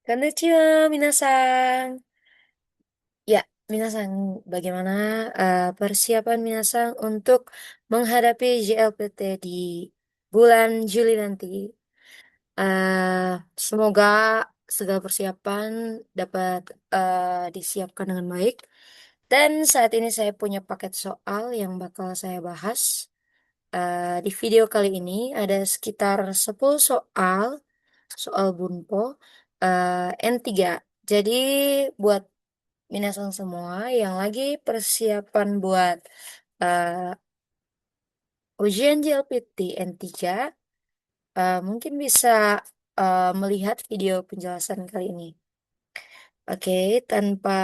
Konnichiwa, minasan. Ya, minasan, bagaimana persiapan minasan untuk menghadapi JLPT di bulan Juli nanti? Semoga segala persiapan dapat disiapkan dengan baik. Dan saat ini saya punya paket soal yang bakal saya bahas. Di video kali ini ada sekitar 10 soal, soal Bunpo N3. Jadi buat minasan semua yang lagi persiapan buat eh, ujian JLPT N3, mungkin bisa melihat video penjelasan kali ini. Oke, tanpa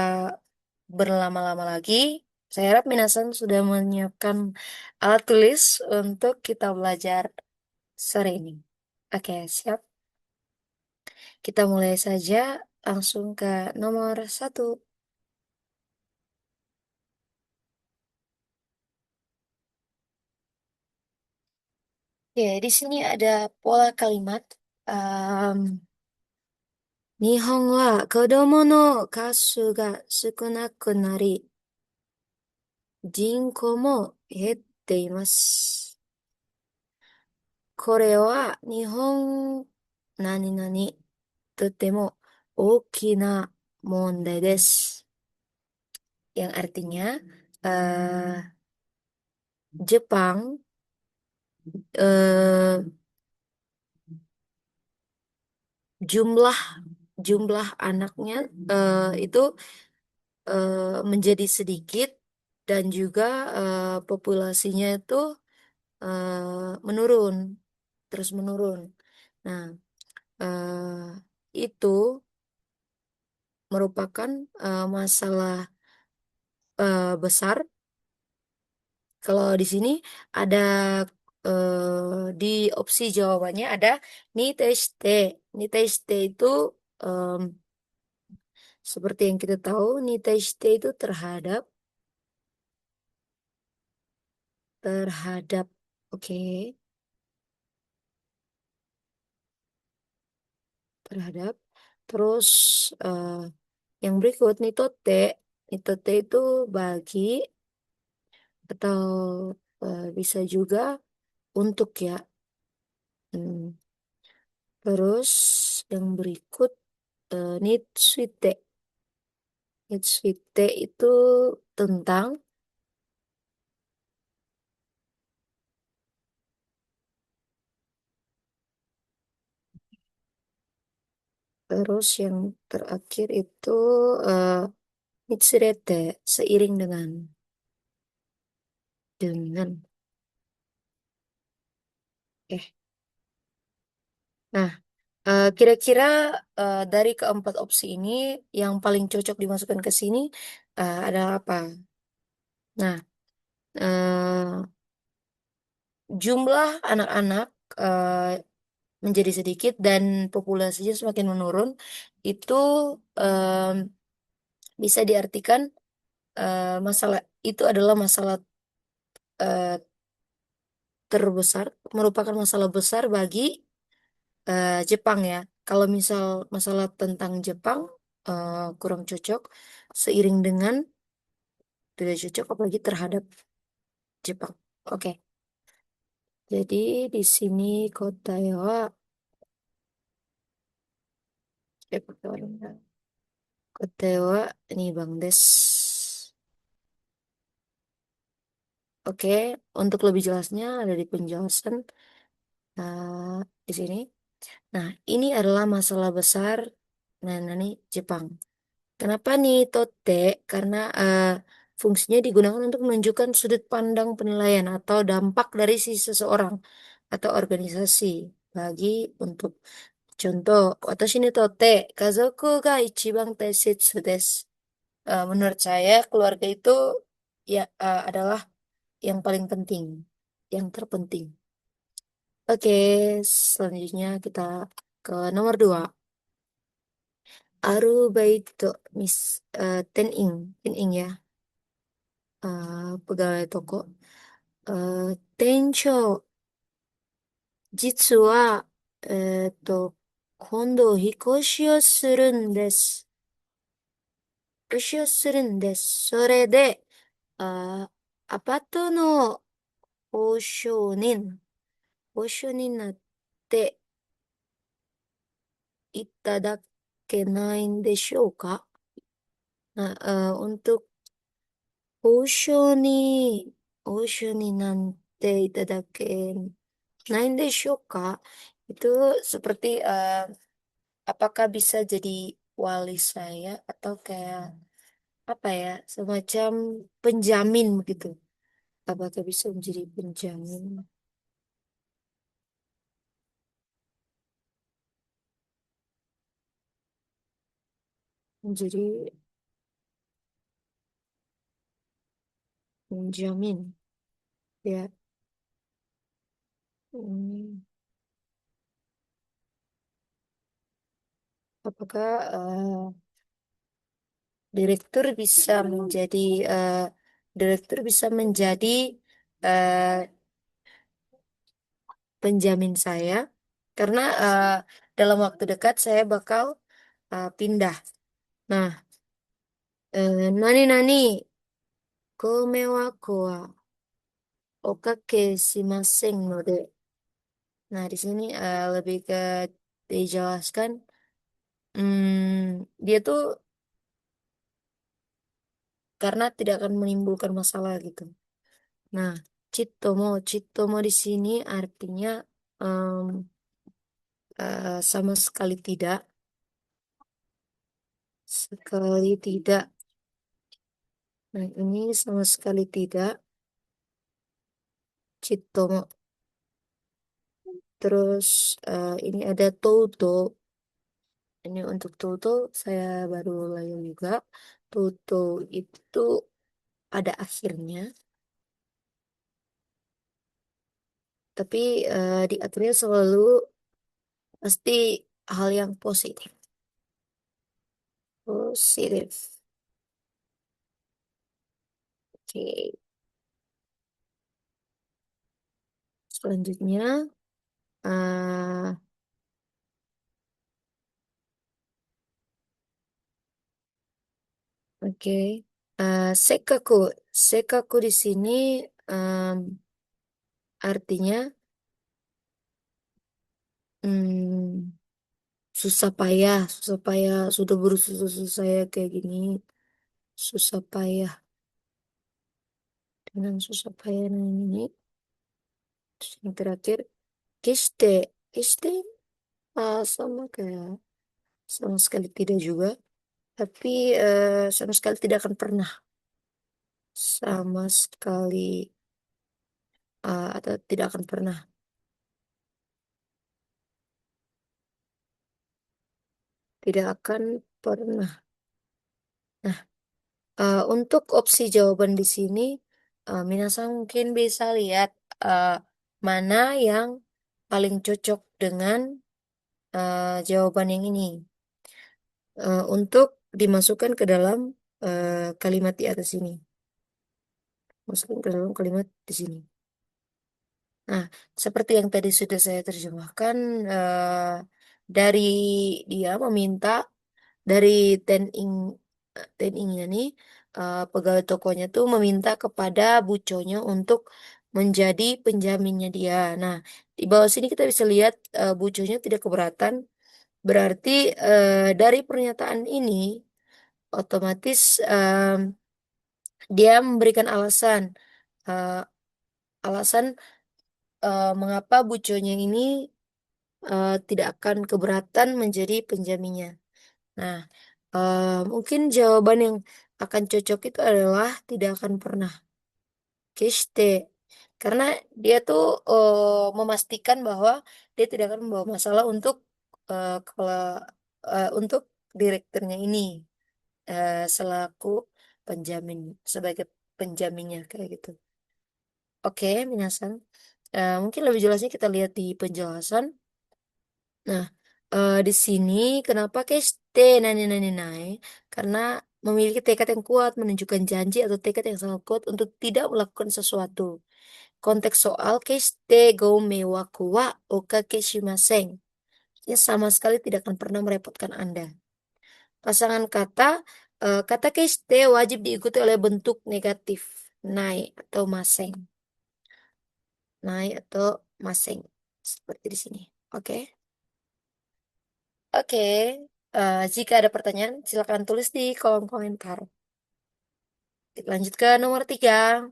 berlama-lama lagi, saya harap minasan sudah menyiapkan alat tulis untuk kita belajar sore ini. Oke, siap. Kita mulai saja langsung ke nomor satu. Ya, di sini ada pola kalimat. Um, Nihon wa kodomo no kasu ga sukunaku nari, jinko mo hette imasu. これは日本何々とても大きな問題です. Yang artinya eh Jepang eh jumlah jumlah anaknya itu menjadi sedikit dan juga populasinya itu menurun, terus menurun. Nah, itu merupakan masalah besar. Kalau di sini ada di opsi jawabannya ada niteshite. Niteshite itu em, seperti yang kita tahu, niteshite itu terhadap, oke, terhadap. Terus eh, yang berikut nitote, nitote itu bagi atau bisa juga untuk ya. Hmm. Terus yang berikut nitsuite. Nitsuite itu tentang. Terus yang terakhir itu eh, mitsurete, seiring dengan. Eh, nah, kira-kira dari keempat opsi ini yang paling cocok dimasukkan ke sini adalah apa? Nah, eh, jumlah anak-anak eh, menjadi sedikit dan populasinya semakin menurun, itu em, bisa diartikan masalah itu adalah masalah eh, terbesar, merupakan masalah besar bagi Jepang ya. Kalau misal masalah tentang Jepang kurang cocok, seiring dengan tidak cocok apalagi terhadap Jepang. Oke, jadi di sini kota ya, kota wa ini Bang Des. Oke, untuk lebih jelasnya ada di penjelasan eh, di sini. Nah, ini adalah masalah besar nah nih Jepang. Kenapa nih tote? Karena fungsinya digunakan untuk menunjukkan sudut pandang penilaian atau dampak dari si seseorang atau organisasi bagi untuk contoh, watashi ni tote kazoku ga ichiban taisetsu desu. Menurut saya keluarga itu ya adalah yang paling penting, yang terpenting. Oke, selanjutnya kita ke nomor dua. Arubaito tening ya, pegawai toko. Tencho, jitsu wa, えーっと、今度引っ越しをするんです。引っ越しをするんです。それで、アパートの保証人、保証になっていただけないんでしょうか？untuk 報酬に、報酬になんていただけないんでしょうか? Itu seperti apakah bisa jadi wali saya atau kayak apa ya, semacam penjamin begitu. Apakah bisa menjadi penjamin? Menjadi penjamin, ya. Hmm, apakah direktur bisa menjadi eh, direktur bisa menjadi eh, penjamin saya karena dalam waktu dekat saya bakal pindah. Nah, nani nani kome wa wa okake shimasen node. Nah, di sini lebih ke dijelaskan, dia tuh karena tidak akan menimbulkan masalah gitu. Nah, cittomo di sini artinya em, sama sekali tidak, sekali tidak. Nah, ini sama sekali tidak. Citomo. Terus ini ada Toto. Ini untuk Toto saya baru layang juga. Toto itu ada akhirnya, tapi di akhirnya selalu pasti hal yang positif. Positif. Oke. Selanjutnya, eh oke. Sekaku. Sekaku di sini em, artinya hmm, susah payah, sudah berusaha saya kayak gini, susah payah dengan susah payah ini. Terus yang terakhir, kiste, kiste sama kayak sama sekali tidak juga, tapi sama sekali tidak akan pernah, sama sekali atau tidak akan pernah, tidak akan pernah. Nah, untuk opsi jawaban di sini, minasan mungkin bisa lihat eh, mana yang paling cocok dengan jawaban yang ini. Untuk dimasukkan ke dalam kalimat di atas ini. Masukkan ke dalam kalimat di sini. Nah, seperti yang tadi sudah saya terjemahkan, dari dia meminta dari Ten Ingnya nih, pegawai tokonya tuh meminta kepada buconya untuk menjadi penjaminnya dia. Nah, di bawah sini kita bisa lihat buconya tidak keberatan. Berarti dari pernyataan ini otomatis dia memberikan alasan, eh, alasan mengapa buconya ini tidak akan keberatan menjadi penjaminnya. Nah, mungkin jawaban yang akan cocok itu adalah tidak akan pernah. Kiste. Karena dia tuh memastikan bahwa dia tidak akan membawa masalah untuk kalau untuk direkturnya ini selaku penjamin, sebagai penjaminnya kayak gitu. Oke, minasan. Mungkin lebih jelasnya kita lihat di penjelasan. Nah, di sini kenapa Keste nani nani nai? Karena memiliki tekad yang kuat, menunjukkan janji atau tekad yang sangat kuat untuk tidak melakukan sesuatu. Konteks soal Keste go mewaku wa okake shimasen. artinya sama sekali tidak akan pernah merepotkan Anda. Pasangan kata, kata keste wajib diikuti oleh bentuk negatif, naik atau maseng. Naik atau maseng. Seperti di sini. Oke. Oke. Jika ada pertanyaan, silakan tulis di kolom komentar. Kita lanjut ke nomor 3.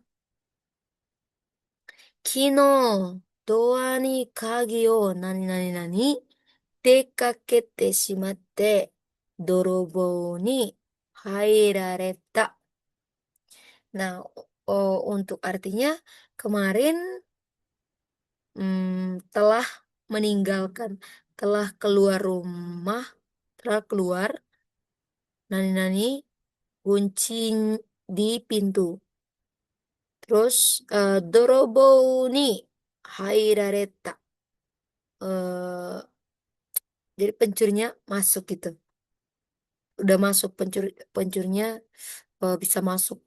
Kino, doa ni kagi o nani nani nani, dekakete shimatte, dorobou ni hairareta. Nah, untuk artinya kemarin telah meninggalkan, telah keluar rumah, telah keluar nani-nani kunci di pintu. Terus dorobo ni hairareta. Eh, jadi pencurinya masuk gitu. Udah masuk pencurinya bisa masuk.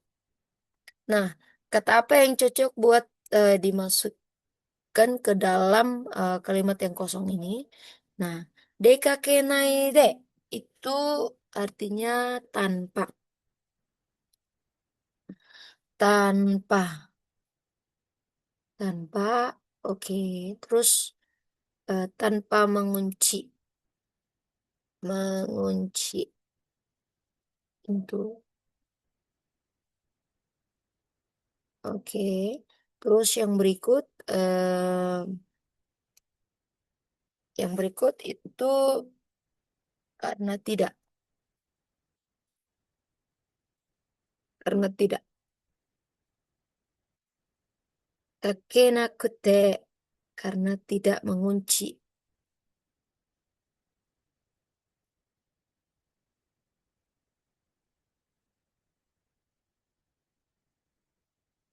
Nah, kata apa yang cocok buat dimasukkan ke dalam kalimat yang kosong ini? Nah, dekakenai de itu artinya tanpa. Tanpa. Tanpa. Oke. Terus tanpa mengunci. Mengunci. Itu. Oke. Terus yang berikut itu karena tidak. Karena tidak. Takenakute karena tidak mengunci.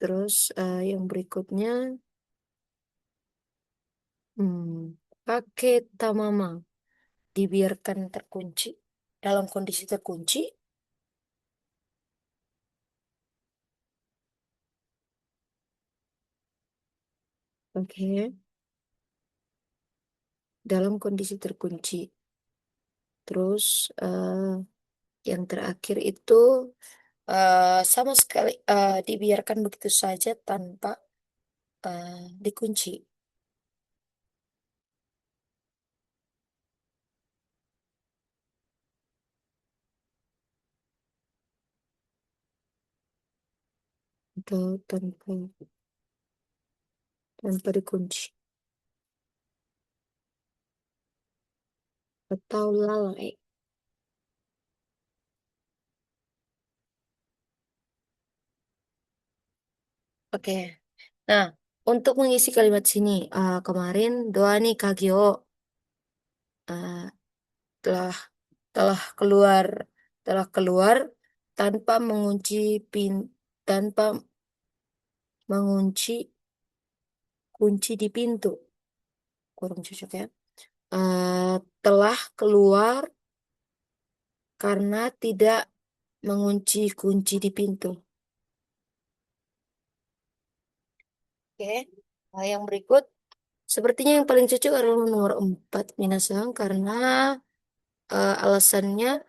Terus yang berikutnya pakai tamama dibiarkan terkunci dalam kondisi terkunci. Oke, dalam kondisi terkunci. Terus yang terakhir itu sama sekali dibiarkan begitu saja tanpa dikunci atau tanpa dikunci atau lalai. Oke. Nah, untuk mengisi kalimat sini, kemarin doa nih kagyo eh, telah telah keluar telah keluar tanpa mengunci tanpa mengunci kunci di pintu. Kurang cocok ya. Eh, telah keluar karena tidak mengunci kunci di pintu. Oke. Nah, yang berikut sepertinya yang paling cocok adalah nomor 4 Minasang karena alasannya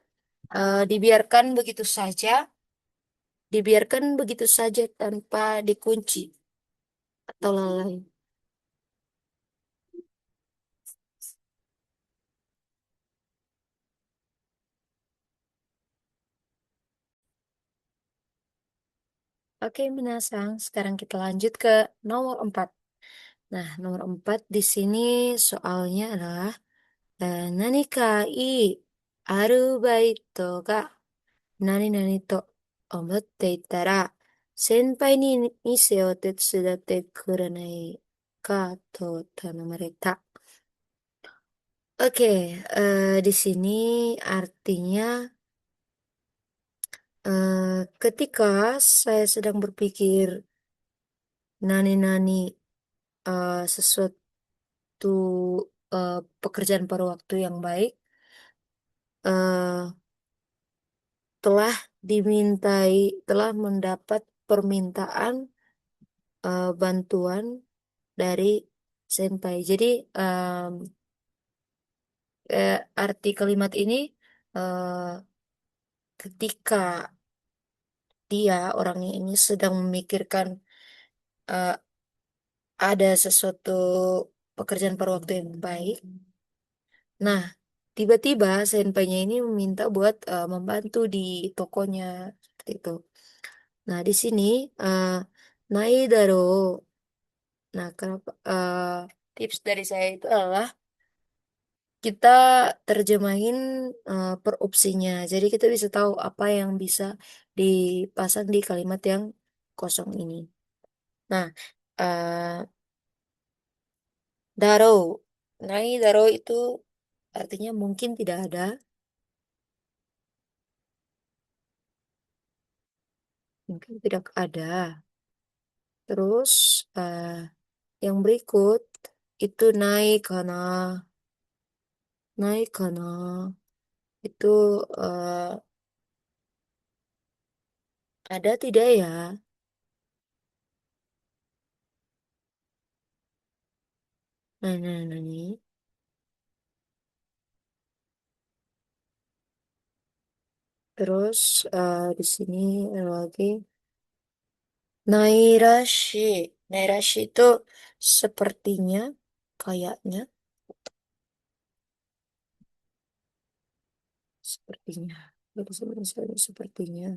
dibiarkan begitu saja tanpa dikunci atau lalai. Oke, Minasang, sekarang kita lanjut ke nomor 4. Nah, nomor 4 di sini soalnya adalah nani kai arubaito ga nani nani to omotte itara senpai ni mise o tetsudatte kuranai ka to tanomareta. Oke, di sini artinya ketika saya sedang berpikir nani-nani sesuatu pekerjaan paruh waktu yang baik, eh, telah mendapat permintaan bantuan dari senpai. Jadi arti kalimat ini eh, ketika dia orangnya ini sedang memikirkan eh, ada sesuatu pekerjaan paruh waktu yang baik. Nah, tiba-tiba senpainya ini meminta buat membantu di tokonya seperti itu. Nah, di sini uh, Naidaro. Nah, kenapa tips dari saya itu adalah kita terjemahin per opsinya. Jadi kita bisa tahu apa yang bisa dipasang di kalimat yang kosong ini. Nah, uh, daro, Naidaro itu artinya mungkin tidak ada, mungkin tidak ada. Terus yang berikut itu naik karena naik karena itu eh, ada tidak ya? Nah, nih. Terus di sini ada lagi nairashi. Nairashi itu sepertinya, kayaknya, sepertinya. Jadi misalnya sepertinya.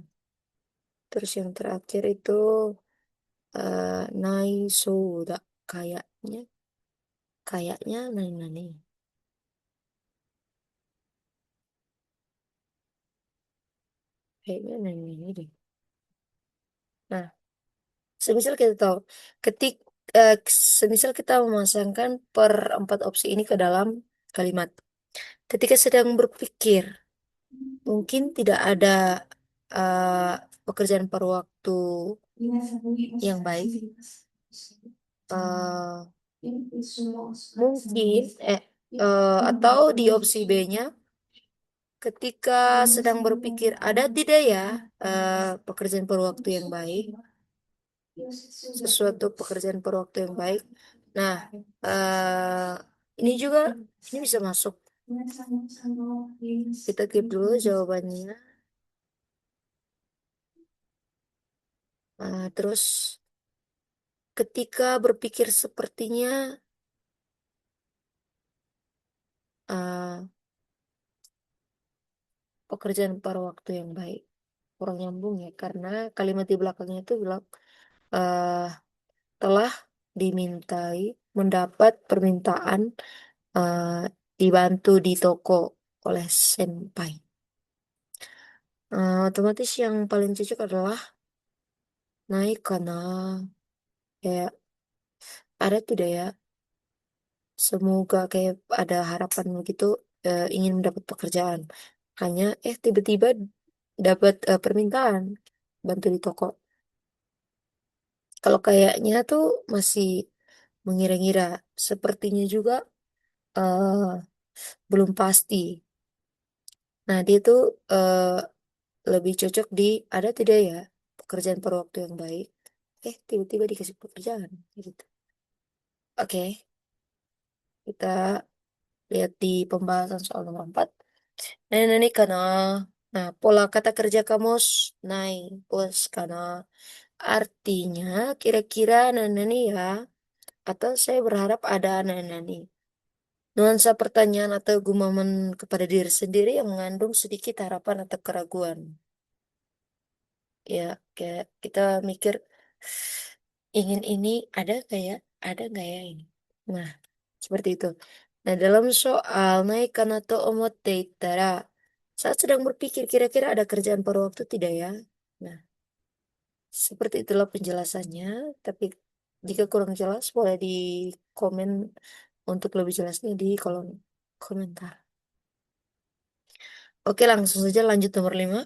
Terus yang terakhir itu nai soda. Kayaknya, kayaknya nani. Kayaknya nani deh. Nah, semisal kita tahu, ketik, eh, semisal kita memasangkan per empat opsi ini ke dalam kalimat. Ketika sedang berpikir, mungkin tidak ada eh, pekerjaan paruh waktu yang baik. Eh, mungkin, atau di opsi B-nya, ketika sedang berpikir, ada tidak ya pekerjaan paruh waktu yang baik? Sesuatu pekerjaan per waktu yang baik. Nah, eh ini juga ini bisa masuk. Kita keep dulu jawabannya. Terus ketika berpikir sepertinya eh pekerjaan paruh waktu yang baik. Kurang nyambung ya, karena kalimat di belakangnya itu bilang eh telah dimintai mendapat permintaan eh dibantu di toko oleh senpai. Otomatis yang paling cocok adalah naik karena kayak ada tidak ya, semoga kayak ada harapan begitu, ingin mendapat pekerjaan, hanya tiba-tiba dapat permintaan bantu di toko. Kalau kayaknya tuh masih mengira-ngira, sepertinya juga eh, belum pasti. Nah, dia tuh lebih cocok di ada tidak ya pekerjaan per waktu yang baik, tiba-tiba dikasih pekerjaan gitu. Oke, kita lihat di pembahasan soal nomor 4. Nah, ini karena, nah, pola kata kerja kamus, naik, bos, karena artinya kira-kira nih ya, atau saya berharap ada nih. Nuansa pertanyaan atau gumaman kepada diri sendiri yang mengandung sedikit harapan atau keraguan. Ya, kayak kita mikir, ingin ini ada nggak ya ini? Nah, seperti itu. Nah, dalam soal naik kanato omote itara, saat sedang berpikir kira-kira ada kerjaan paruh waktu tidak ya? Nah, seperti itulah penjelasannya. Tapi jika kurang jelas, boleh di komen untuk lebih jelasnya di kolom komentar. Oke, langsung saja lanjut nomor 5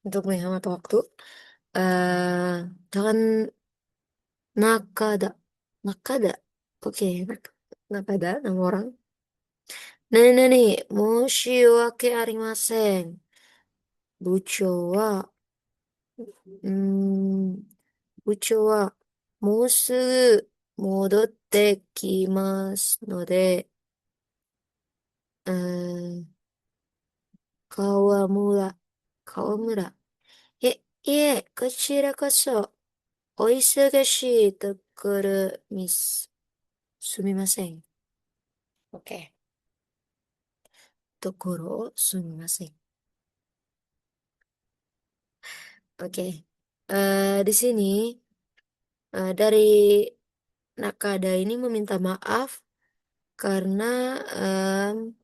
untuk menghemat waktu. eh Jangan nakada. Nakada. Oke, nakada nama orang. Nani, moshiwake arimasen. Bucho wa, 部長はもうすぐ戻ってきますので、eh, Kawamura, Kawamura. Koちらこそ、お忙しいところすみません。Oke. ところをすみません。Oke. Di sini dari Nakada ini meminta maaf karena em,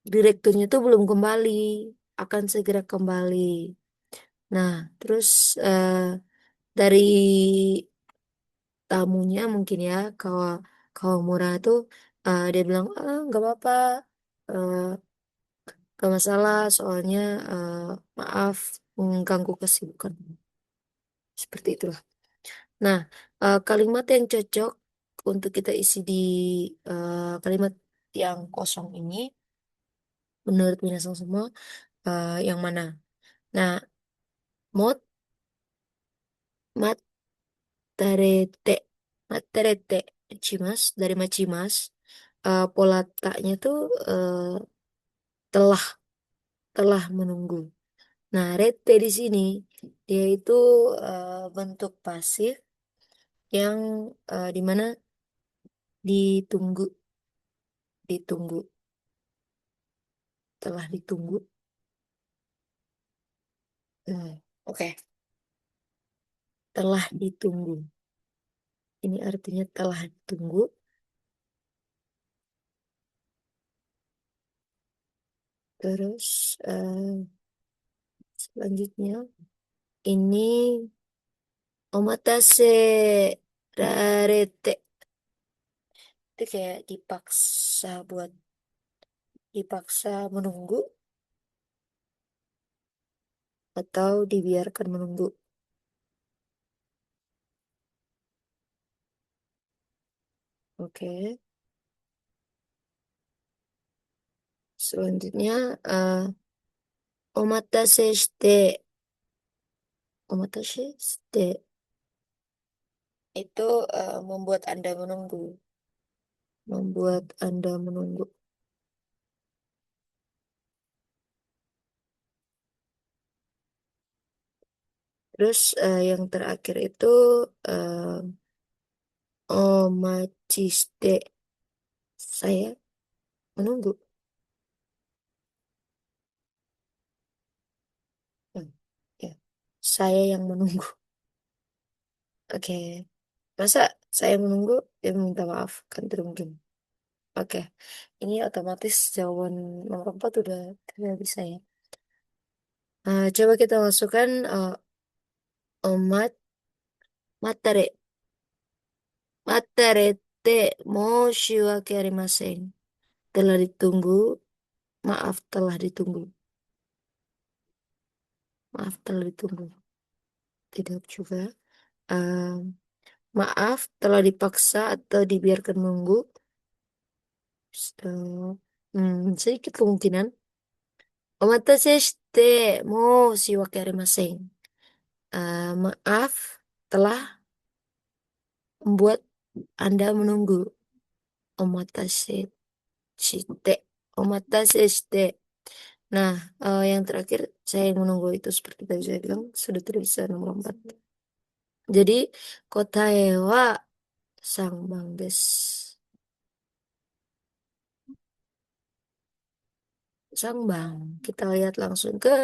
direkturnya tuh belum kembali, akan segera kembali. Nah, terus eh, dari tamunya mungkin ya, Kawamura tuh dia bilang, nggak apa-apa, eh, gak masalah, soalnya eh, maaf mengganggu kesibukan. Seperti itulah. Nah, kalimat yang cocok untuk kita isi di kalimat yang kosong ini, menurut Minasang semua, yang mana? Nah, mot, matarete, matarete, machimas, dari machimas, pola taknya tuh telah, telah menunggu. Nah, rete di sini, dia itu bentuk pasif yang dimana ditunggu, ditunggu, telah ditunggu. Oke. Telah ditunggu. Ini artinya telah ditunggu. Terus selanjutnya ini omatase rarete. Itu kayak dipaksa buat dipaksa menunggu atau dibiarkan menunggu. Oke. Selanjutnya omatase shite. Omatase shite itu membuat Anda menunggu. Membuat Anda menunggu. Terus yang terakhir itu omachiste. Saya menunggu. Hmm, ya. Saya yang menunggu. Oke. Masa saya menunggu, dia minta maaf. Kan tidak mungkin. Oke. Ini otomatis jawaban nomor 4 udah tidak bisa ya. Coba kita masukkan omat matare. Matare te moshiwake arimasen. Telah ditunggu. Maaf telah ditunggu. Maaf telah ditunggu. Tidak juga. Eh, maaf telah dipaksa atau dibiarkan menunggu. So, sedikit kemungkinan. Omatase shite moushii arimasen. Maaf telah membuat Anda menunggu. Omatase shite. Omatase shite. Nah, yang terakhir saya yang menunggu itu seperti tadi saya bilang sudah tidak bisa nomor 4. Jadi, kotae wa sangbang desu. Sangbang. Kita lihat langsung ke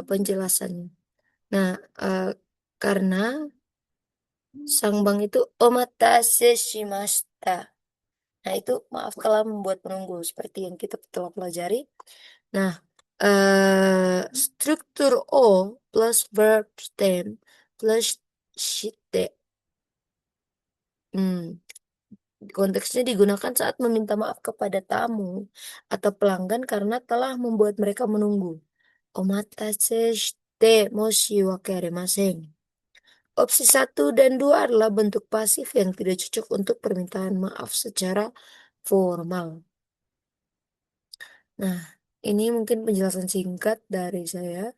penjelasannya. Nah, karena sang bank itu omatase shimashita. Nah, itu maaf kalau membuat menunggu seperti yang kita telah pelajari. Nah, struktur O plus verb stem plus shite. Hmm, konteksnya digunakan saat meminta maaf kepada tamu atau pelanggan karena telah membuat mereka menunggu. Omatase shite moshi wakarimasen. Opsi satu dan 2 adalah bentuk pasif yang tidak cocok untuk permintaan maaf secara formal. Nah, ini mungkin penjelasan singkat dari saya.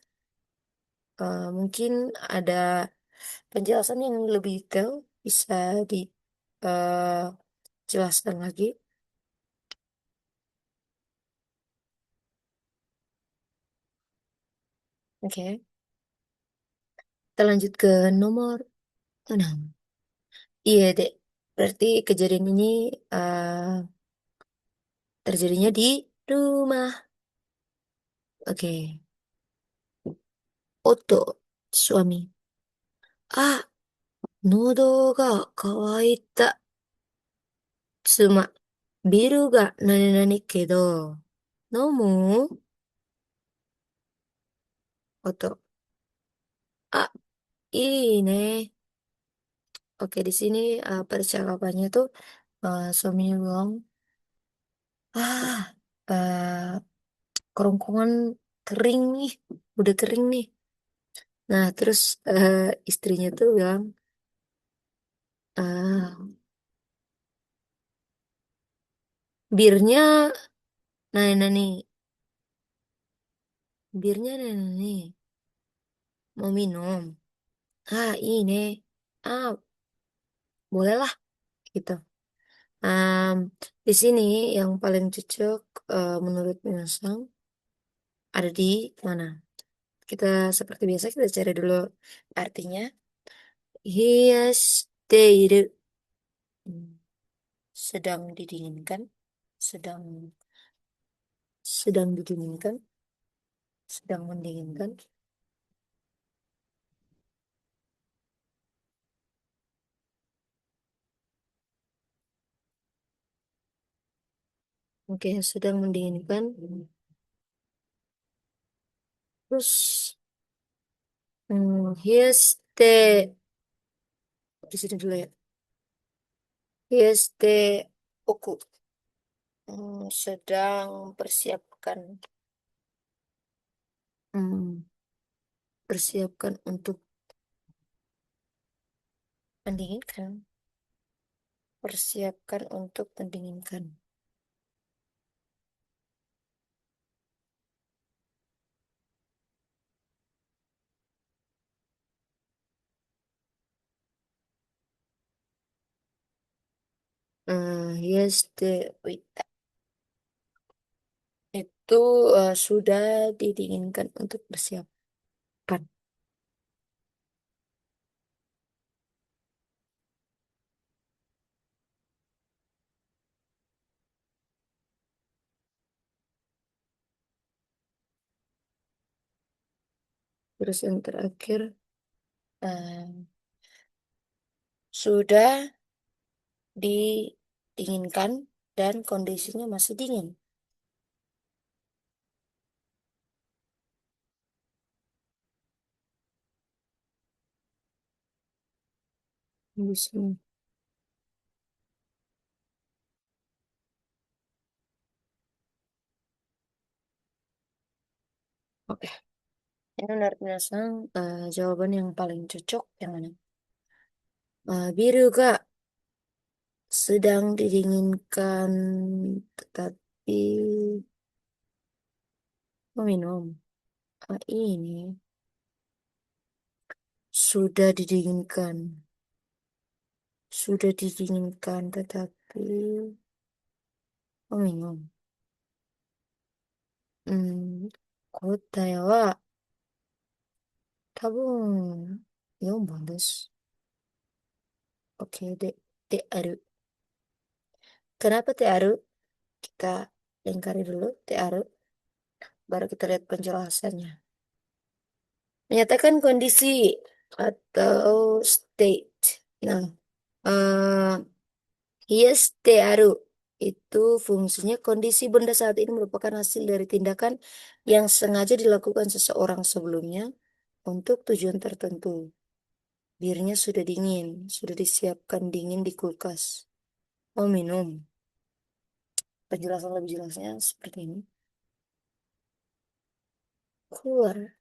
Mungkin ada penjelasan yang lebih detail bisa dijelaskan lagi. Oke, kita lanjut ke nomor 6. Iya, Dek. Berarti kejadian ini terjadinya di rumah. Oke. Oto, suami. Ah, 喉が渇いた。妻。ビールが何々けど、飲む音。Ah, ini. Oke, di sini percakapannya tuh suaminya bilang, ah, eh, kerongkongan kering nih, udah kering nih. Nah, terus istrinya tuh bilang, ah, birnya nani nani, birnya nani nani, mau minum. Ah, ini, ah, bolehlah gitu. Em, di sini yang paling cocok menurut Minasang ada di mana? Kita seperti biasa kita cari dulu artinya. Hiyashiteiru. Hmm, sedang didinginkan, sedang sedang didinginkan, sedang mendinginkan. Oke, sedang mendinginkan. Terus hiyashite di sini dulu ya. Hiyashite oku. Sedang persiapkan, hmm, persiapkan untuk mendinginkan, persiapkan untuk mendinginkan. Hiyashite oita. Itu sudah didinginkan untuk persiapan. Terus yang terakhir, eh, sudah didinginkan dan kondisinya masih dingin. Di sini. Oke. Ini menurut Minasang, jawaban yang paling cocok yang mana? Biru kak sedang didinginkan tetapi meminum. Ini sudah didinginkan, sudah didinginkan tetapi meminum. 答えは多分4番です。Oke, de aru. Kenapa te aru? Kita lingkari dulu te aru, baru kita lihat penjelasannya. Menyatakan kondisi atau state. Nah, eh yes te aru itu fungsinya kondisi benda saat ini merupakan hasil dari tindakan yang sengaja dilakukan seseorang sebelumnya untuk tujuan tertentu. Birnya sudah dingin, sudah disiapkan dingin di kulkas. Mau minum. Penjelasan lebih jelasnya seperti ini. Keluar.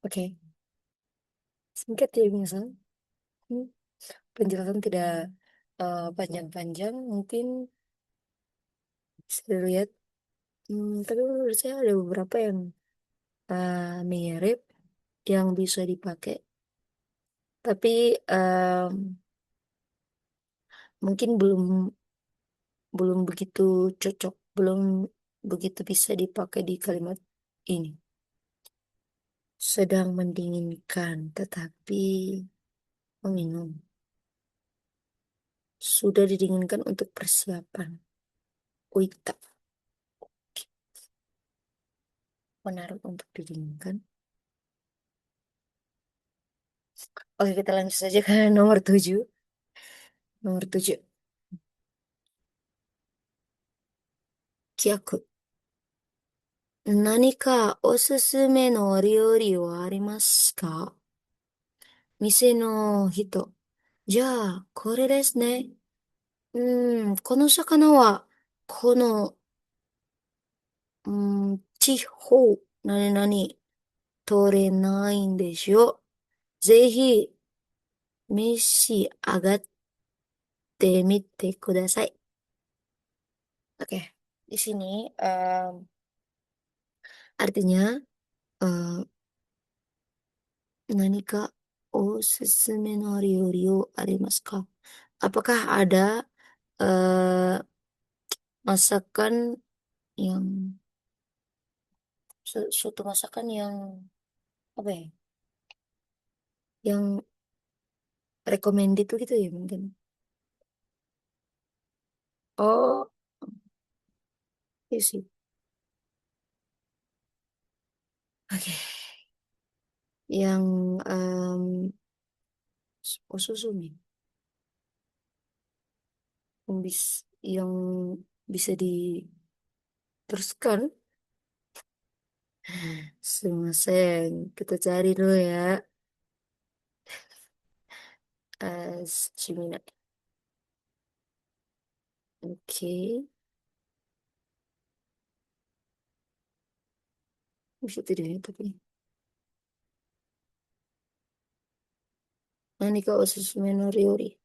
Oke, singkat ya misal. Hmm, penjelasan tidak panjang-panjang, mungkin bisa dilihat. Tapi menurut saya ada beberapa yang mirip yang bisa dipakai. Tapi mungkin belum belum begitu cocok, belum begitu bisa dipakai di kalimat. ini sedang mendinginkan, tetapi meminum. Sudah didinginkan untuk persiapan. Wita, menaruh untuk didinginkan. Oke, kita lanjut saja ke nomor 7. Nomor 7. Kyaku. 何かおすすめのお料理はありますか？店の人。じゃあ、これですね。この魚は、この、地方、何々、取れないんでしょ。ぜひ、召し上がってみてください。Oke, di sini artinya eh, 何か osusume no ryori o arimasu ka? Apakah ada eh, masakan yang suatu masakan yang apa ya? Yang recommended tuh gitu ya mungkin. Oh, iya sih. Oke. Yang osusume yang yang bisa diteruskan. Sumasen, kita cari dulu ya. Cimina. Oke, bisa tidak ya tapi. Nanika osusume no ryori.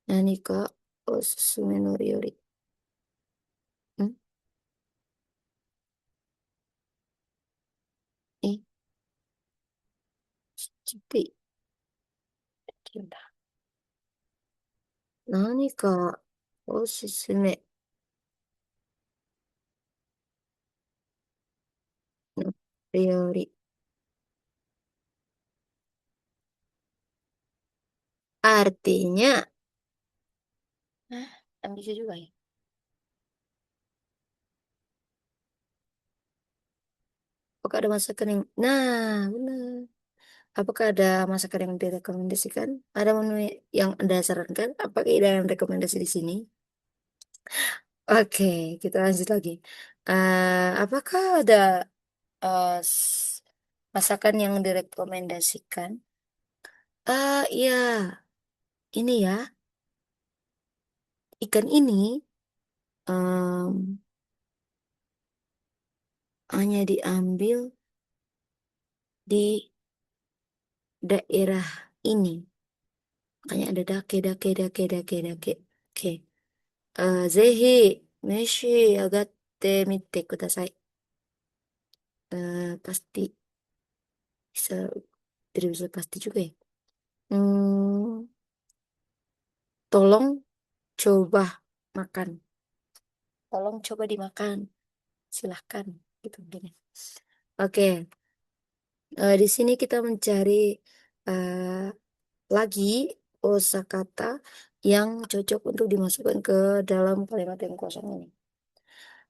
Nanika osusume no ryori. Hmm? Eh, citi. Cinta. Nanika osusume no ryori. Artinya, kan bisa juga ya. Apakah ada masakan yang, nah, benar. Apakah ada masakan yang direkomendasikan? Ada menu yang Anda sarankan? Apa keindahan rekomendasi di sini? Oke, kita lanjut lagi. Apakah ada masakan yang direkomendasikan? Iya, ini ya, ikan ini em, hanya diambil di daerah ini. Makanya ada dake, dake, dake, dake, dake. Oke. Zehi, meshi, agatte mite kudasai. Pasti bisa, tidak bisa pasti juga ya. Hmm, tolong coba makan. Tolong coba dimakan. Silahkan. Gitu gini. Oke, di sini kita mencari eh, lagi kosakata yang cocok untuk dimasukkan ke dalam kalimat yang kosong ini.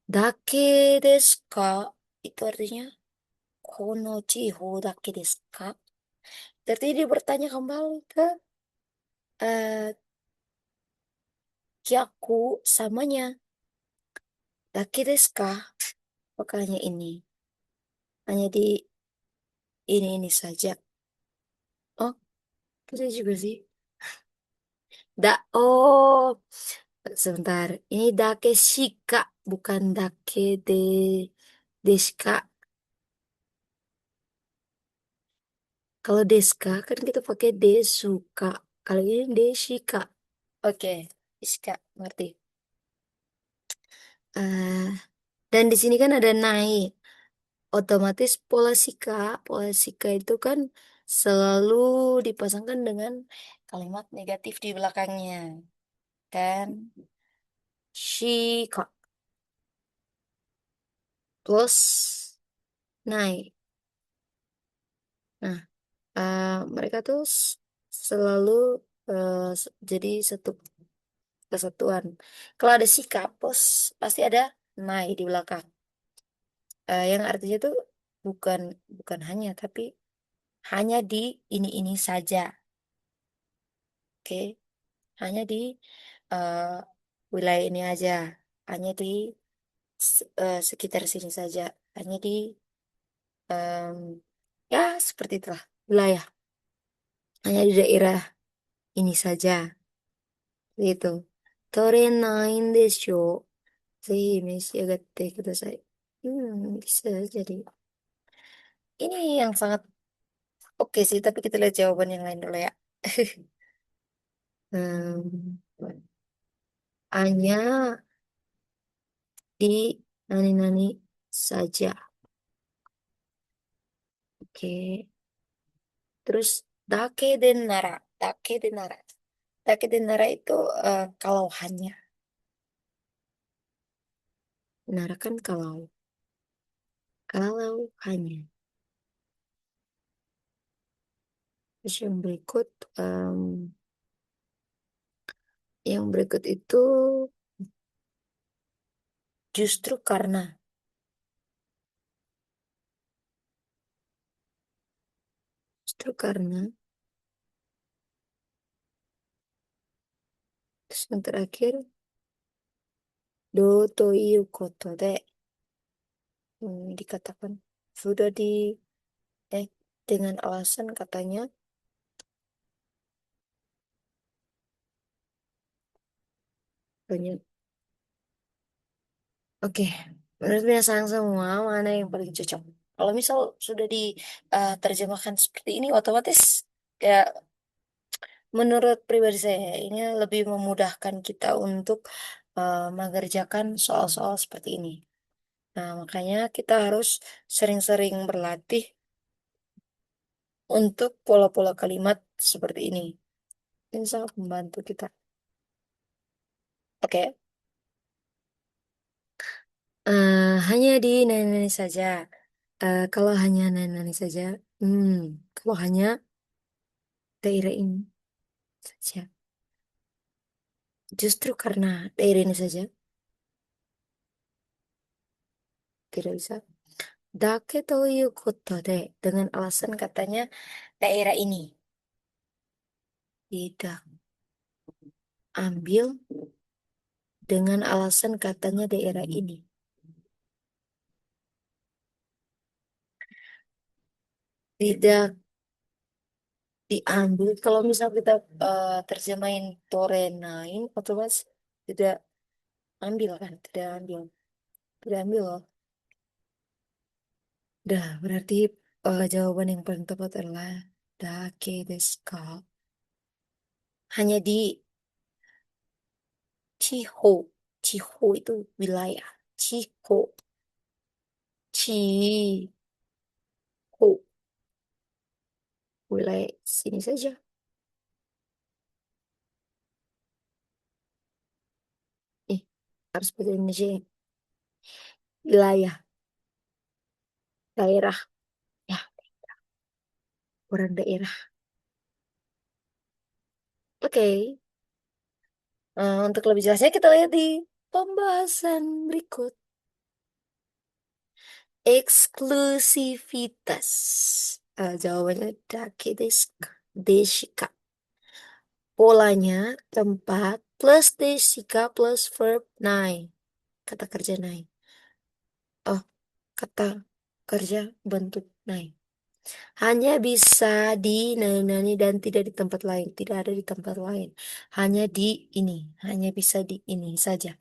Dake desu ka? Itu artinya kono chiho dake desu ka? Berarti dia bertanya kembali ke eh, kyaku samanya. Dake desu ka? Apakah hanya ini? Hanya di ini saja. Oh, itu juga sih. Oh, sebentar. Ini dake shika, bukan dake deska. Kalau deska kan kita pakai desuka. Kalau ini deshika. Oke, deska, ngerti. eh dan di sini kan ada naik. Otomatis pola sika itu kan selalu dipasangkan dengan kalimat negatif di belakangnya. Kan? Shika. Plus. naik. Nah, mereka tuh selalu jadi satu kesatuan. Kalau ada sikap, pasti ada nai di belakang. Yang artinya tuh bukan bukan hanya, tapi hanya di ini saja, oke? Hanya di eh, wilayah ini aja, hanya di sekitar sini saja, hanya di em, ya seperti itulah wilayah, hanya di daerah ini saja, gitu. Torenain desho.ぜひ召し上がってください. Bisa jadi. Ini yang sangat oke sih, tapi kita lihat jawaban yang lain dulu ya. Hmm, hanya di nani-nani saja. Oke. Terus dake den nara. Dake den nara. Dake den nara itu kalau hanya. Nara kan kalau. Kalau hanya. Terus em, yang berikut itu justru karena. Justru karena. Terus yang terakhir. Do to iu koto de. Dikatakan. Sudah eh, dengan alasan katanya. Banyak. Oke, menurut Sang semua mana yang paling cocok? Kalau misal sudah diterjemahkan seperti ini, otomatis ya menurut pribadi saya ini lebih memudahkan kita untuk mengerjakan soal-soal seperti ini. Nah, makanya kita harus sering-sering berlatih untuk pola-pola kalimat seperti ini. Ini sangat membantu kita. Oke, hanya di nani saja. Kalau hanya nani saja, hmm, kalau hanya daerah ini saja. Justru karena daerah ini saja tidak bisa. Dake toyu koto de dengan alasan katanya daerah ini tidak ambil dengan alasan katanya daerah ini tidak diambil. Kalau misal kita terjemahin torenain, otomatis tidak ambil kan? Tidak ambil, tidak ambil loh. Dah berarti jawaban yang paling tepat adalah dake desu ka. Hanya di Chiho. Chiho itu wilayah. Chiho. Chiho. Wilayah sini saja. Eh, harus bahasa Indonesia. Ya. Wilayah. Daerah. Ya, orang daerah. Oke. Untuk lebih jelasnya kita lihat di pembahasan berikut. Eksklusivitas. Jawabannya dake desu desu. Polanya tempat plus desika plus verb nai. Kata kerja nai. Oh, kata kerja bentuk nai. Hanya bisa di nani-nani dan tidak di tempat lain. Tidak ada di tempat lain. Hanya di ini. Hanya bisa di ini saja.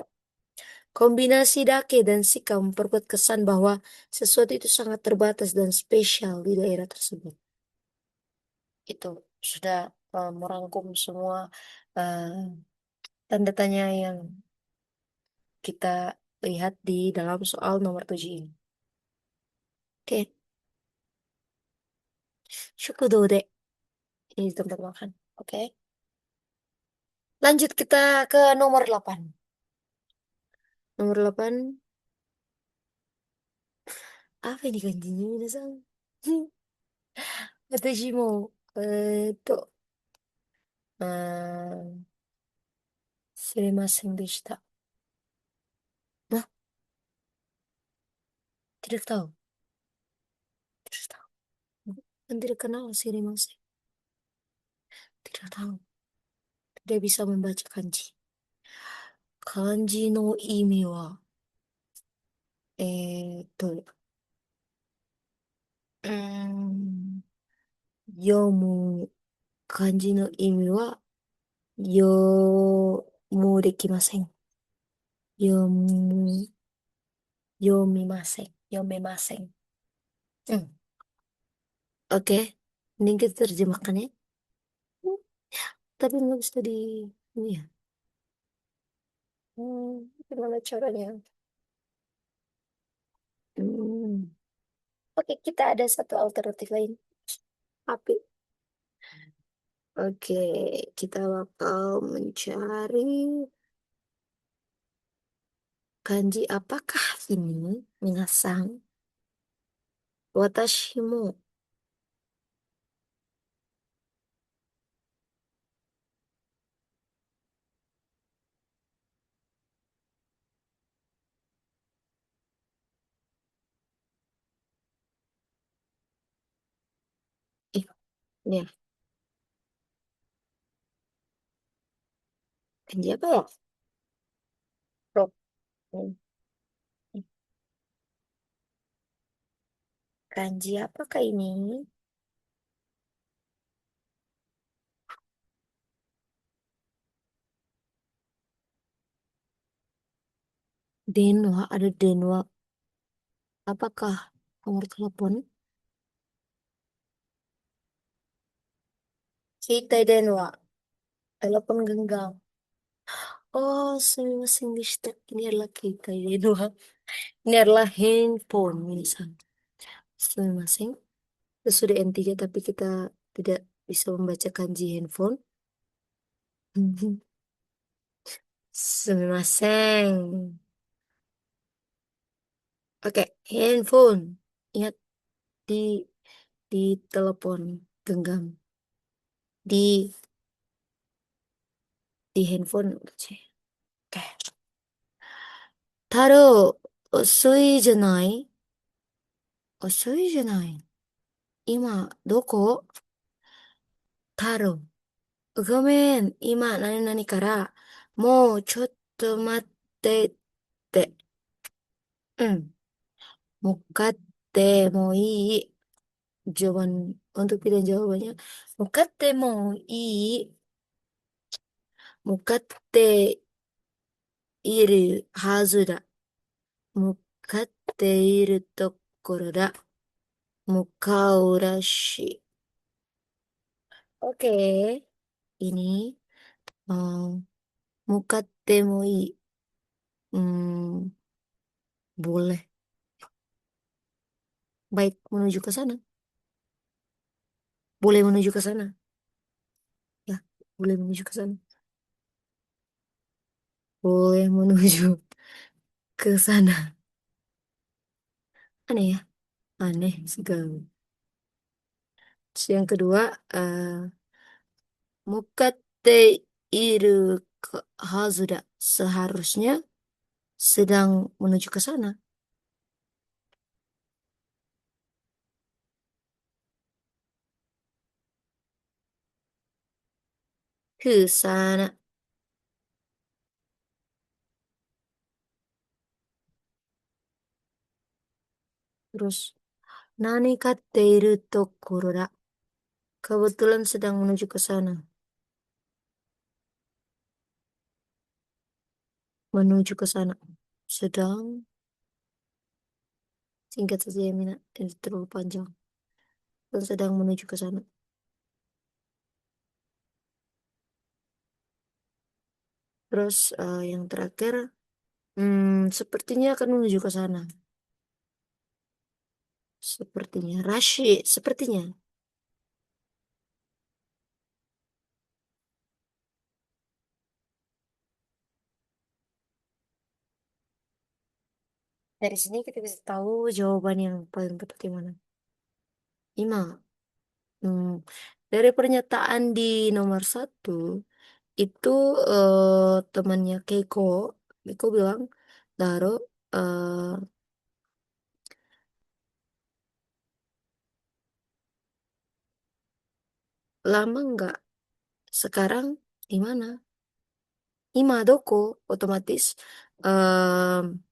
Kombinasi dake dan sika memperkuat kesan bahwa sesuatu itu sangat terbatas dan spesial di daerah tersebut. Itu sudah merangkum semua eh, tanda tanya yang kita lihat di dalam soal nomor 7 ini. Oke, syukudode. Ini di tempat makan. Oke, lanjut kita ke nomor 8. Nomor 8, Apa ini kanjinya minasan? Watashi mo, あー、知りませんでした。Nah, tidak tahu. Tidak tahu. Kan tidak kenal Sirimasen. Tidak tahu. Tidak bisa membaca kanji. Kanji no imi wa, うーん、読む漢字の意味は、もうできません。読む、読みません。読めません。うん。Oke. Mending kita terjemahkan ya. Hmm, Tapi nggak bisa di... Ini ya. Gimana caranya? Hmm. Oke, kita ada satu alternatif lain. Api. Oke, kita bakal mencari kanji apakah ini, minasang? Watashi mo. Eh, ini ya. Kanji apa ya? Rok. Hmm. Kanji apakah ini? Denwa, ada denwa. Apakah nomor telepon? Kita denwa. Telepon genggam. Oh, sumimasen deshita. Ini adalah kita denwa. Ini adalah handphone, misal. Sumimasen. Kita sudah N3 tapi kita tidak bisa membaca kanji handphone. Sumimasen. Oke, handphone. Ingat di di telepon genggam. Di handphone. Oke. 太郎、遅いじゃない？遅いじゃない。今、どこ？太郎。ごめん、今、何々から、もうちょっと待ってって。うん。向かってもいい。Jawaban untuk pilihan jawabannya. 向かってもいい。向かっているはずだ。向かっているところだ。向かうらしい。Oke, ini mau mukatemoi. Hmm, boleh. Baik, menuju ke sana. Boleh menuju ke sana. Ya, boleh menuju ke sana. Boleh menuju ke sana. Aneh ya? Aneh sekali. Terus yang kedua, mukatte iru ke hazuda. Seharusnya sedang menuju ke sana. Ke sana. Terus, nani katte iru tokoro da. Kebetulan sedang menuju ke sana. Menuju ke sana. Sedang, singkat saja ya Mina, ini terlalu panjang. Dan sedang menuju ke sana. Terus yang terakhir, sepertinya akan menuju ke sana. Sepertinya, Rashi, sepertinya. Dari sini kita bisa tahu jawaban yang paling tepat di mana. Lima. Hmm. Dari pernyataan di nomor satu, itu temannya Keiko, Keiko bilang, Daro, eh, lama nggak? Sekarang di mana? Ima Doko, otomatis em,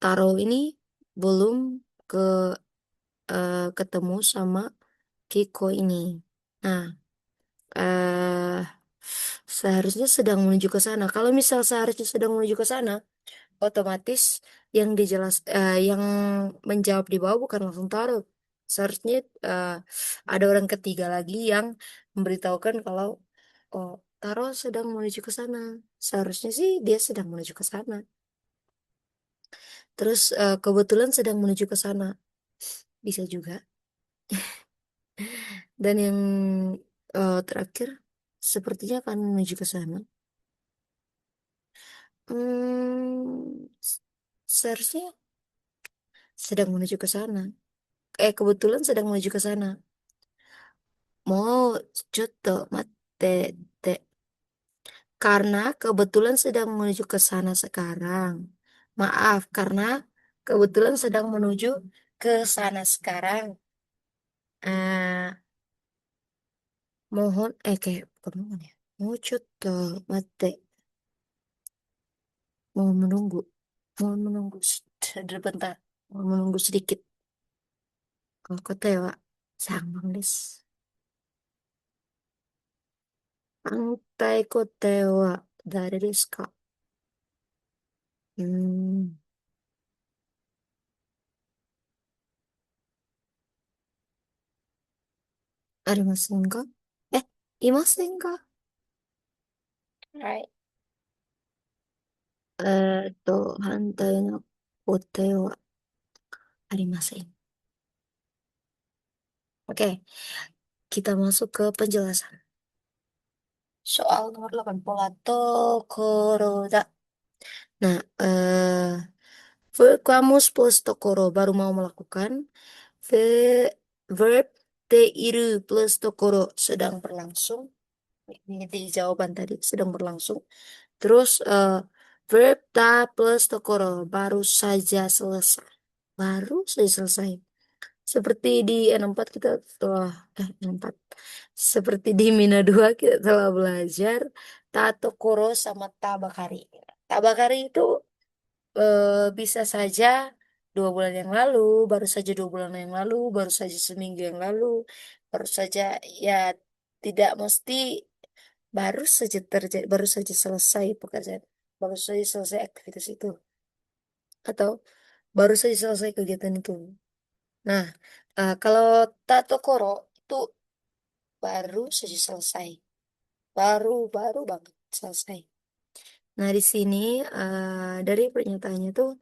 Taro ini belum ke ketemu sama Keiko ini. Nah, eh seharusnya sedang menuju ke sana. Kalau misal seharusnya sedang menuju ke sana, otomatis yang menjawab di bawah bukan langsung Taro. Seharusnya eh, ada orang ketiga lagi yang memberitahukan kalau oh Taro sedang menuju ke sana. Seharusnya sih dia sedang menuju ke sana. Terus kebetulan sedang menuju ke sana. Bisa juga. Dan yang terakhir sepertinya akan menuju ke sana. Hmm, seharusnya sedang menuju ke sana. Kebetulan sedang menuju ke sana. Mau coto mate te. Karena kebetulan sedang menuju ke sana sekarang. Maaf, karena kebetulan sedang menuju ke sana sekarang. Eh, kayak bukan mohon ya. Mau coto mate. Mau menunggu. Mau menunggu sebentar. Mau menunggu sedikit. Kalau kota ya, Pak. Sambang des. Pantai Kotewa dari desu ka? Hmm, arimasen ka? Eh, imasen ka? Right. 反対の答えはありません. Oke, kita masuk ke penjelasan. Soal nomor 80, Tokoroda. Nah, kamus plus Tokoro baru mau melakukan. Verb teiru plus Tokoro sedang berlangsung. Ini di jawaban tadi sedang berlangsung. Terus verb ta plus Tokoro baru saja selesai. Baru saja selesai. Seperti di N4 kita telah N4. Seperti di Mina 2 kita telah belajar Tatokoro sama Tabakari. Tabakari itu bisa saja 2 bulan yang lalu, baru saja 2 bulan yang lalu, baru saja seminggu yang lalu, baru saja ya tidak mesti baru saja terjadi, baru saja selesai pekerjaan, baru saja selesai aktivitas itu, atau baru saja selesai kegiatan itu. Nah, kalau Tatokoro itu baru saja selesai, baru banget selesai. Nah, di sini dari pernyataannya tuh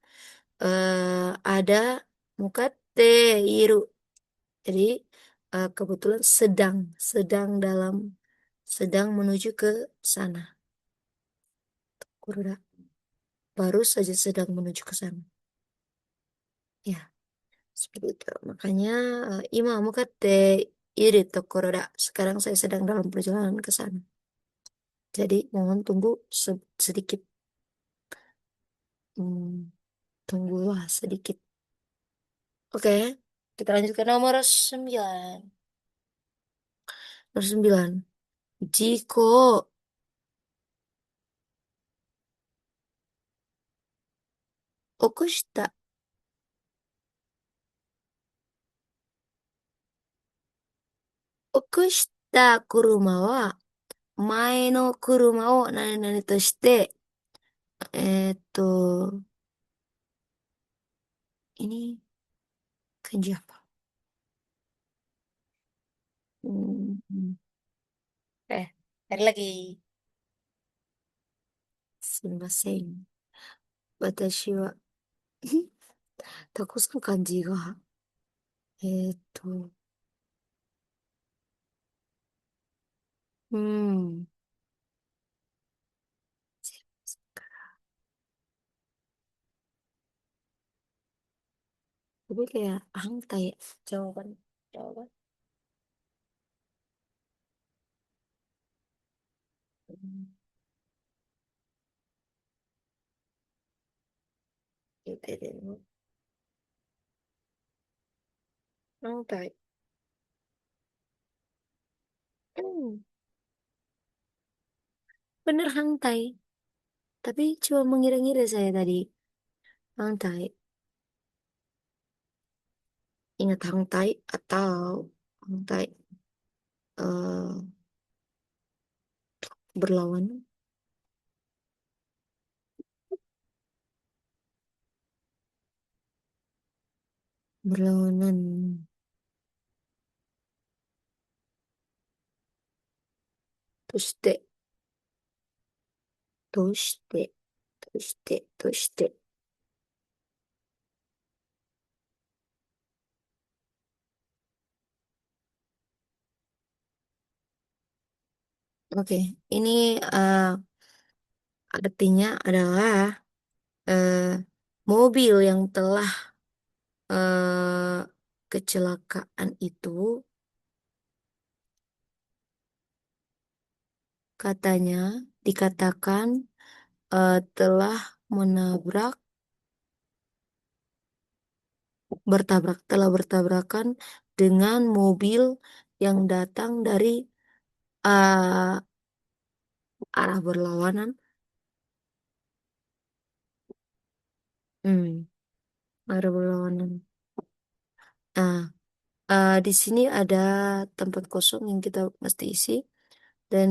ada mukate iru. Jadi kebetulan sedang menuju ke sana. Kuroda baru saja sedang menuju ke sana. Ya, seperti itu. Makanya ima mukate iru tokoroda. Sekarang saya sedang dalam perjalanan ke sana. Jadi mohon tunggu sedikit. Hmm, tunggulah sedikit. Oke, kita lanjut ke nomor 9. Nomor 9. Jiko okushita. 起こした車は前の車を何々として、えーっと、ini kanji apa? Hmm, cari lagi. Sumimasen. Watashi wa たくさん漢字が、えーっと、うん。Tapi kayak hantai jawaban jawaban. Hmm, itu deh. Hantai. Hmm, bener hantai. Tapi cuma mengira-ngira saya tadi. Hantai. Ingat hantai atau hantai berlawan. Berlawanan. Tuste. Tuste. Tuste. Tuste. Oke, ini artinya adalah eh, mobil yang telah kecelakaan itu katanya dikatakan telah menabrak telah bertabrakan dengan mobil yang datang dari eh, arah berlawanan. Hmm, arah berlawanan. Nah, di sini ada tempat kosong yang kita mesti isi dan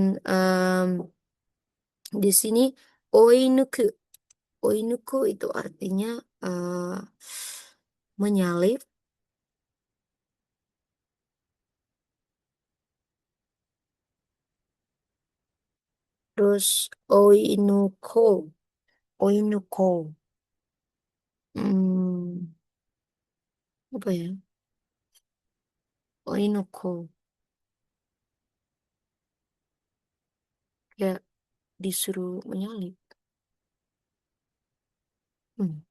di sini oinuku. Oinuku itu artinya eh, menyalip. Terus oinuko. Oinuko. Hmm, apa ya? Oinuko. Ya, disuruh menyalip. Hmm,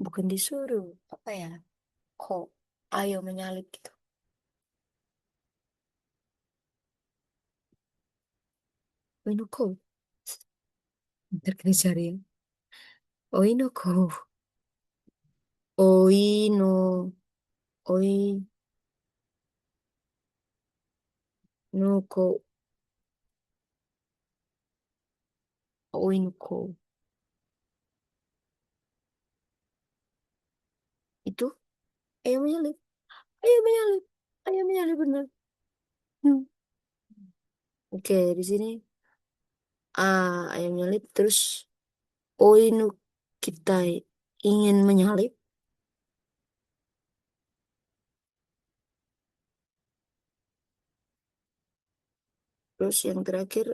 bukan disuruh. Apa ya? Kok ayo menyalip gitu. Oinuko. Ntar kita cari ya. Oinuko. Oino. Oinuko. Oinuko. Itu ayo menyalip. Ayo menyalip. Ayo menyalip bener. Hmm. Oke, di sini ayam nyalip terus oinu kita ingin menyalip terus yang terakhir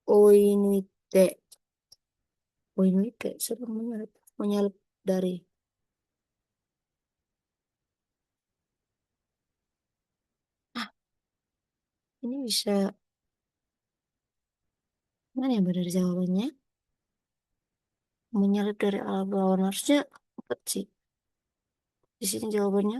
oinuite oinuite sedang menyalip menyalip dari ah ini bisa mana yang benar jawabannya menyalip dari alam lawan harusnya empat sih di sini jawabannya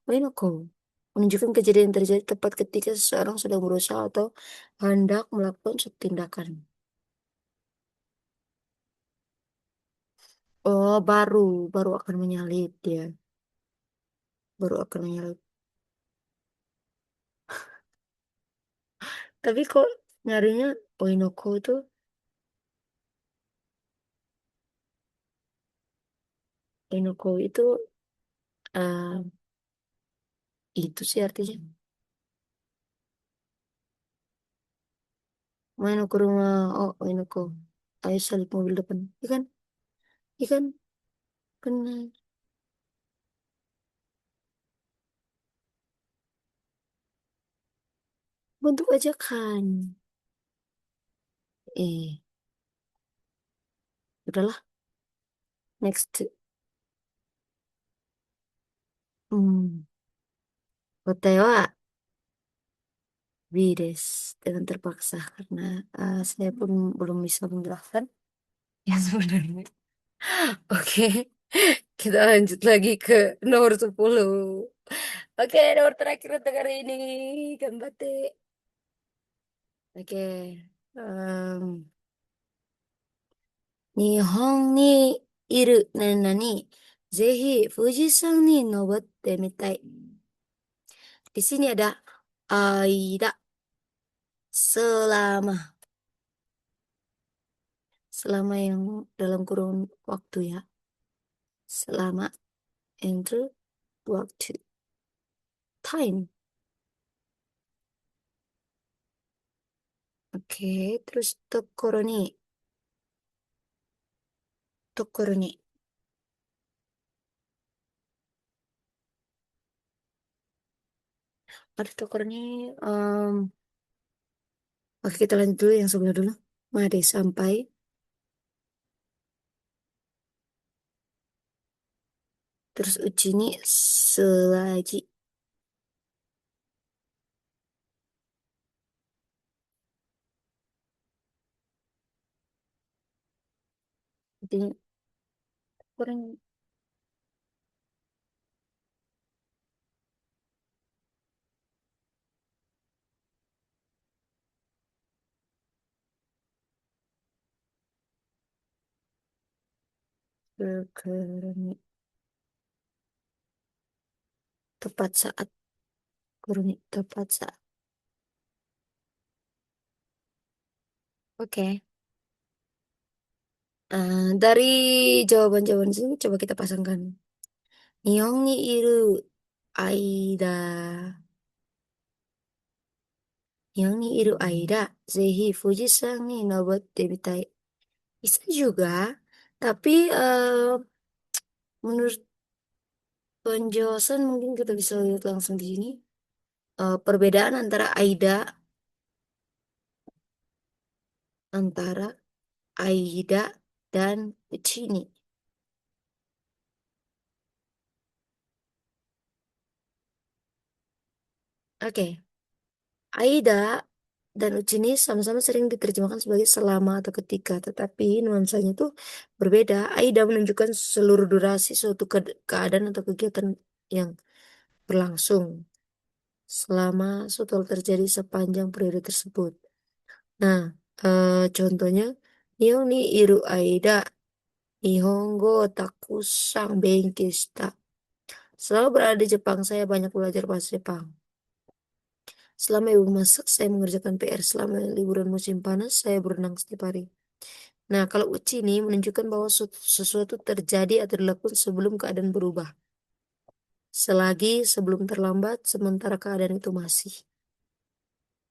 oinuko menunjukkan kejadian yang terjadi tepat ketika seseorang sedang berusaha atau hendak melakukan suatu tindakan. Oh, baru akan menyalip dia. Baru akan menyalip. Tapi kok nyarinya Oinoko itu Oinoko itu eh, itu sih artinya. Main ke rumah oh Oinoko. Ayo salip mobil depan. Ikan, ikan benar. Bentuk ajakan. Eh, udahlah. Next. Hmm. 答えは Bides dengan terpaksa karena saya pun belum bisa menjelaskan yang sebenarnya. Oke, kita lanjut lagi ke nomor 10. Oke, nomor terakhir untuk hari ini. Gambate. Oke. em, Nihon ni iru nani zehi Fujisan ni nobotte mitai. Di sini ada aida selama selama yang dalam kurun waktu ya. Selama entre waktu time. Oke, terus tokoro ni. Ada tokoro ni. Oke, kita lanjut dulu yang sebelah dulu. Made sampai. Terus uchi ni selagi. Artinya kurang kurang tepat saat. Kurang tepat saat. Oke. Dari jawaban-jawaban sini coba kita pasangkan. Nihon ni iru aida. Nihon ni iru aida. Zehi Fujisan ni nobotte mitai. Bisa juga. Tapi menurut penjelasan mungkin kita bisa lihat langsung di sini. Perbedaan antara Aida dan Uchini. Oke, Aida dan Uchini sama-sama sering diterjemahkan sebagai selama atau ketika, tetapi nuansanya itu berbeda. Aida menunjukkan seluruh durasi suatu keadaan atau kegiatan yang berlangsung selama suatu hal terjadi sepanjang periode tersebut. Nah, contohnya, Nihon ni iru Aida, Nihongo takusang benkei shita. Selama berada di Jepang, saya banyak belajar bahasa Jepang. Selama ibu masak, saya mengerjakan PR. Selama liburan musim panas, saya berenang setiap hari. Nah, kalau uci ini menunjukkan bahwa sesuatu terjadi atau dilakukan sebelum keadaan berubah. Selagi sebelum terlambat, sementara keadaan itu masih.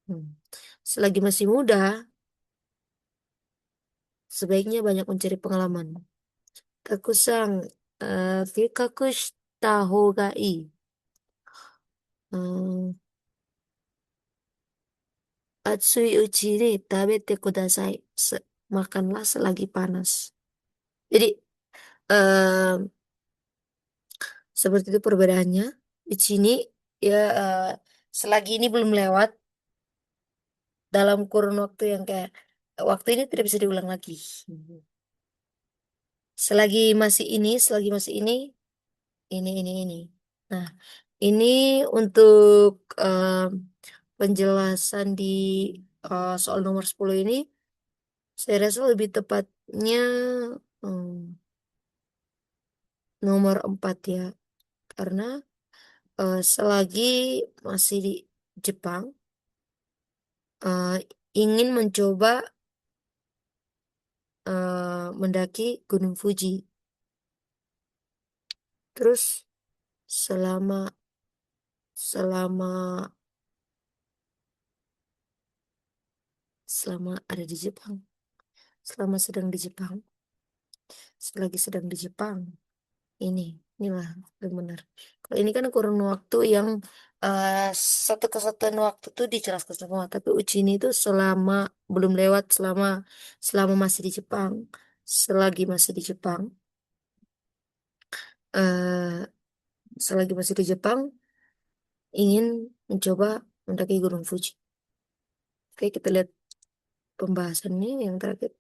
Hmm. Selagi masih muda, sebaiknya banyak mencari pengalaman. Takusang, kikaku shita hoga ii. Hmm, Atsui uchi ni tabete kudasai. Makanlah selagi panas. Jadi, em, seperti itu perbedaannya. Di sini, ya, selagi ini belum lewat, dalam kurun waktu yang kayak, waktu ini tidak bisa diulang lagi. Selagi masih ini. Nah, ini untuk penjelasan di soal nomor 10 ini, saya rasa lebih tepatnya em, nomor 4 ya. Karena selagi masih di Jepang, eh, ingin mencoba mendaki Gunung Fuji. Terus selama selama selama ada di Jepang, selama sedang di Jepang, selagi sedang di Jepang, ini inilah yang benar. Kalau ini kan kurun waktu yang eh, satu kesatuan waktu tuh dijelaskan semua, tapi uji ini tuh selama belum lewat, selama selama masih di Jepang, selagi masih di Jepang, eh selagi masih di Jepang ingin mencoba mendaki Gunung Fuji. Oke, kita lihat pembahasannya yang terakhir.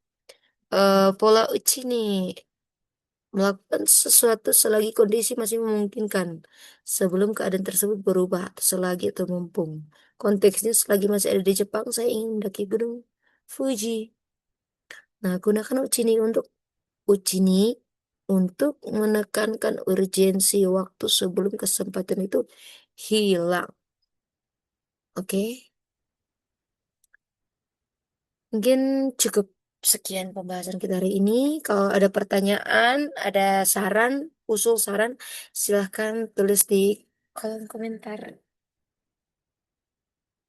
Pola uji nih. Melakukan sesuatu selagi kondisi masih memungkinkan. Sebelum keadaan tersebut berubah atau selagi atau mumpung. Konteksnya selagi masih ada di Jepang, saya ingin mendaki Gunung Fuji. Nah, gunakan uji ini untuk menekankan urgensi waktu sebelum kesempatan itu hilang. Oke, mungkin cukup sekian pembahasan kita hari ini. Kalau ada pertanyaan, ada saran, usul saran, silahkan tulis di kolom komentar.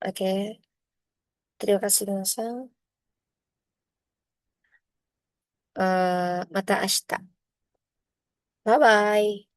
Oke, terima kasih Mas. Mata ashita. Bye bye.